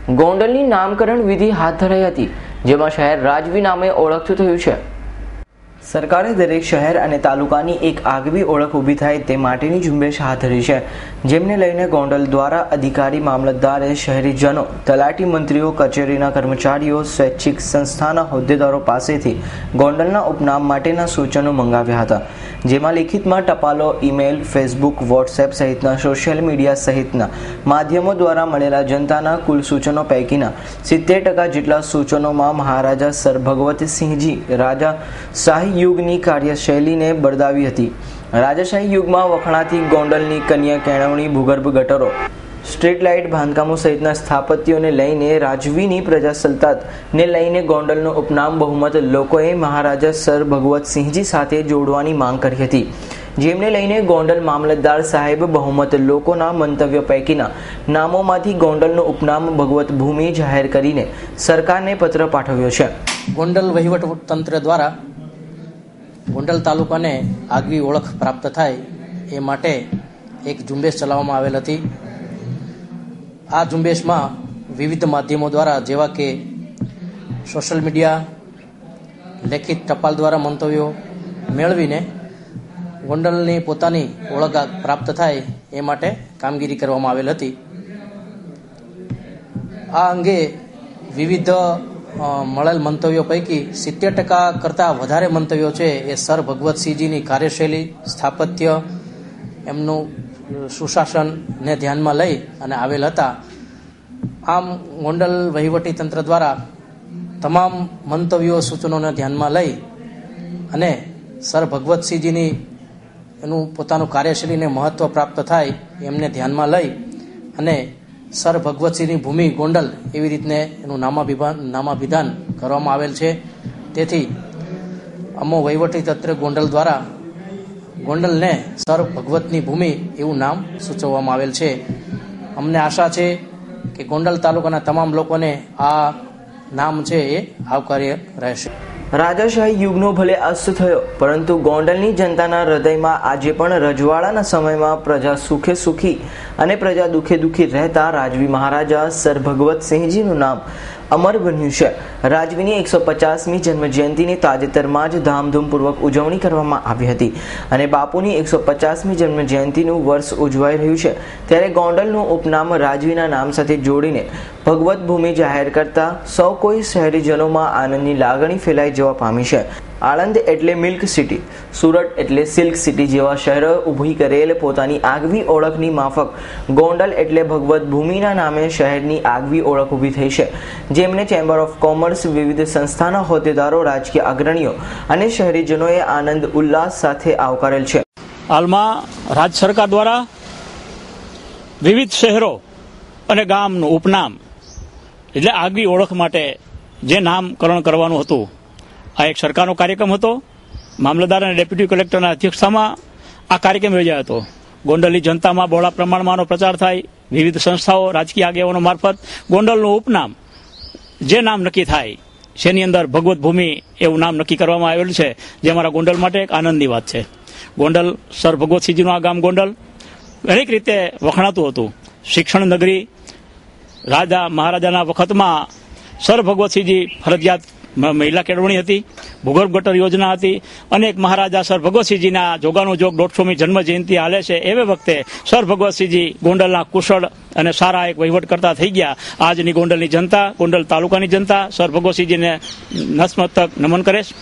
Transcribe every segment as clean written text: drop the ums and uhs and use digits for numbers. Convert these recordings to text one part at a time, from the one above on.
ગોંડલની નામકરણ વિધિ હાથ ધરાઈ હતી, જેમાં શહેર રાજવી નામે ઓળખતું થયું છે। સરકારે દરેક શહેર અને તાલુકાની એક આગવી ઓળખ ઊભી થાય તે માટેની ઝુંબેશ હાથ ધરી છે, જેમને લઈને ગોંડલ દ્વારા અધિકારી મામલતદારે શહેરીજનો, તલાટી મંત્રીઓ, કચેરીના કર્મચારીઓ, સ્વૈચ્છિક સંસ્થાના હોદ્દેદારો પાસેથી ગોંડલના ઉપનામ માટેના સૂચનો મંગાવ્યા હતા, જેમાં લિખિતમાં ટપાલો, ઈમેલ, ફેસબુક, વોટ્સએપ સહિતના સોશિયલ મીડિયા સહિતના માધ્યમો દ્વારા મળેલા જનતાના કુલ સૂચનો પૈકીના 70% જેટલા સૂચનોમાં મહારાજા સર ભગવતસિંહજી રાજાશાહી યુગની કાર્યશૈલીને બરદાવી હતી। રાજાશાહી યુગમાં વખણાતી ગોંડલની કન્યા કેળવણી, ભૂગર્ભ ગટરો, સ્ટ્રીટ લાઇટ બાંધકામો સહિતના સ્થાપત્યોને લઈને રાજવીની પ્રજાસત્તાકને લઈને ગોંડલનું ઉપનામ બહુમત લોકોએ મહારાજા સર ભગવતસિંહજી સાથે જોડવાની માંગ કરી હતી, જેમને લઈને ગોંડલ મામલતદાર સાહેબ બહુમત લોકોના મંતવ્ય પૈકીના નામોમાંથી ગોંડલનું ઉપનામ ભગવત ભૂમિ જાહેર કરીને સરકારને પત્ર પાઠવ્યો છે। ગોંડલ વહીવટતંત્ર દ્વારા ગોંડલ તાલુકાને આગવી ઓળખ પ્રાપ્ત થાય એ માટે એક ઝુંબેશ ચલાવવામાં આવેલ હતી। આ ઝુંબેશમાં વિવિધ માધ્યમો દ્વારા જેવા કે સોશિયલ મીડિયા, લેખિત ટપાલ દ્વારા મંતવ્યો મેળવીને ગોંડલની પોતાની ઓળખ પ્રાપ્ત થાય એ માટે કામગીરી કરવામાં આવેલ હતી। આ અંગે વિવિધ મળેલ મંતવ્યો પૈકી 70% કરતાં વધારે મંતવ્યો છે એ સર ભગવતસિંહજીની કાર્યશૈલી, સ્થાપત્ય, એમનું સુશાસનને ધ્યાનમાં લઈ અને આવેલ હતા। આમ ગોંડલ વહીવટી તંત્ર દ્વારા તમામ મંતવ્યો, સૂચનોને ધ્યાનમાં લઈ અને સર ભગવતસિંહજીની એનું પોતાનું કાર્યશૈલીને મહત્વ પ્રાપ્ત થાય એમને ધ્યાનમાં લઈ અને સર ભગવતસિંહની ભૂમિ ગોંડલ એવી રીતને એનું નામાભિધાન કરવામાં આવેલ છે। તેથી અમો વહીવટી તંત્ર ગોંડલ દ્વારા ગોંડલને સર ભગવતની ભૂમિ એવું નામ સૂચવવામાં આવેલ છે। અમને આશા છે કે ગોંડલ તાલુકાના તમામ લોકોને આ નામ છે એ આવકાર્ય રહેશે। રાજાશાહી યુગનો ભલે અસ્ત થયો, પરંતુ ગોંડલની જનતાના હૃદયમાં આજે પણ રજવાડાના સમયમાં પ્રજા સુખે સુખી અને પ્રજા દુઃખે દુઃખી રહેતા રાજવી મહારાજા સર ભગવતસિંહજીનું નામ અમર બન્યું છે। રાજવીની 150મી જન્મ જયંતિની તાજેતરમાં જ ધામધૂમપૂર્વક ઉજવણી કરવામાં આવી હતી અને બાપુની 150મી જન્મ જયંતિનું વર્ષ ઉજવાઈ રહ્યું છે, ત્યારે ગોંડલનું ઉપનામ રાજવીના નામ સાથે જોડીને ભગવત ભૂમિ જાહેર કરતા સૌ કોઈ શહેરીજનોમાં આનંદની લાગણી ફેલાઈ જવા પામી છે। આણંદ એટલે મિલ્ક સિટી, સુરત એટલે સિલ્ક સિટી જેવા શહેરો ઊભી કરેલ પોતાની આગવી ઓળખની માફક ગોંડલ એટલે ભગવત ભૂમિના નામે શહેરની આગવી ઓળખ ઊભી થઈ છે, જેમને ચેમ્બર ઓફ કોમર્સ, વિવિધ સંસ્થાના હોદ્દેદારો, રાજકીય અગ્રણીઓ અને શહેરીજનોએ આનંદ ઉલ્લાસ સાથે આવકારેલ છે। હાલમાં રાજ્ય સરકાર દ્વારા વિવિધ શહેરો અને ગામનું ઉપનામ એટલે આગવી ઓળખ માટે જે નામકરણ કરવાનું હતું, આ એક સરકારનો કાર્યક્રમ હતો। મામલતદાર અને ડેપ્યુટી કલેક્ટરના અધ્યક્ષતામાં આ કાર્યક્રમ યોજાયો હતો। ગોંડલની જનતામાં બહોળા પ્રમાણમાંનો પ્રચાર થાય, વિવિધ સંસ્થાઓ, રાજકીય આગેવાનો મારફત ગોંડલનું ઉપનામ જે નામ નક્કી થાય જેની અંદર ભગવત ભૂમિ એવું નામ નક્કી કરવામાં આવેલું છે, જે અમારા ગોંડલ માટે એક આનંદની વાત છે। ગોંડલ સર ભગવતસિંહજીનું આ ગામ ગોંડલ અનેક રીતે વખણાતું હતું। શિક્ષણ નગરી, રાજા મહારાજાના વખતમાં સર ભગવતસિંહજી ફરજિયાત મહિલા કેળવણી હતી, ભૂગર્ભ ગટર યોજના હતી, અનેક મહારાજા સર ભગવતસિંહજીના જોગાનું જોગ 150મી જન્મ જયંતિ હાલે છે, એવે વખતે સર ભગવતસિંહજી ગોંડલના કુશળ અને સારા એક વહીવટકર્તા થઈ ગયા। આજની ગોંડલની જનતા, ગોંડલ તાલુકાની જનતા સર ભગવતસિંહજીને નતમસ્તક નમન કરે છે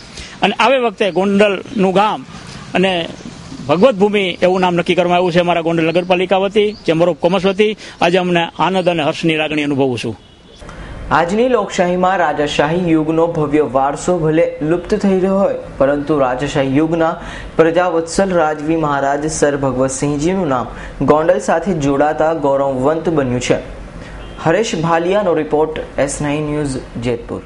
અને આવે વખતે ગોંડલનું ગામ અને ભગવત ભૂમિ એવું નામ નક્કી કરવામાં આવ્યું છે। અમારા ગોંડલ નગરપાલિકા વતી, ચેમ્બર ઓફ કોમર્સ વતી આજે અમને આનંદ અને હર્ષની લાગણી અનુભવું છું। આજની લોકશાહીમાં રાજાશાહી યુગનો ભવ્ય વારસો ભલે લુપ્ત થઈ રહ્યો હોય, પરંતુ રાજાશાહી યુગના પ્રજાવત્સલ રાજવી મહારાજ સર ભગવતસિંહજીનું નામ ગોંડલ સાથે જોડાતા ગૌરવવંત બન્યું છે। હરેશ ભાલિયાનો રિપોર્ટ, S9 ન્યૂઝ, જેતપુર।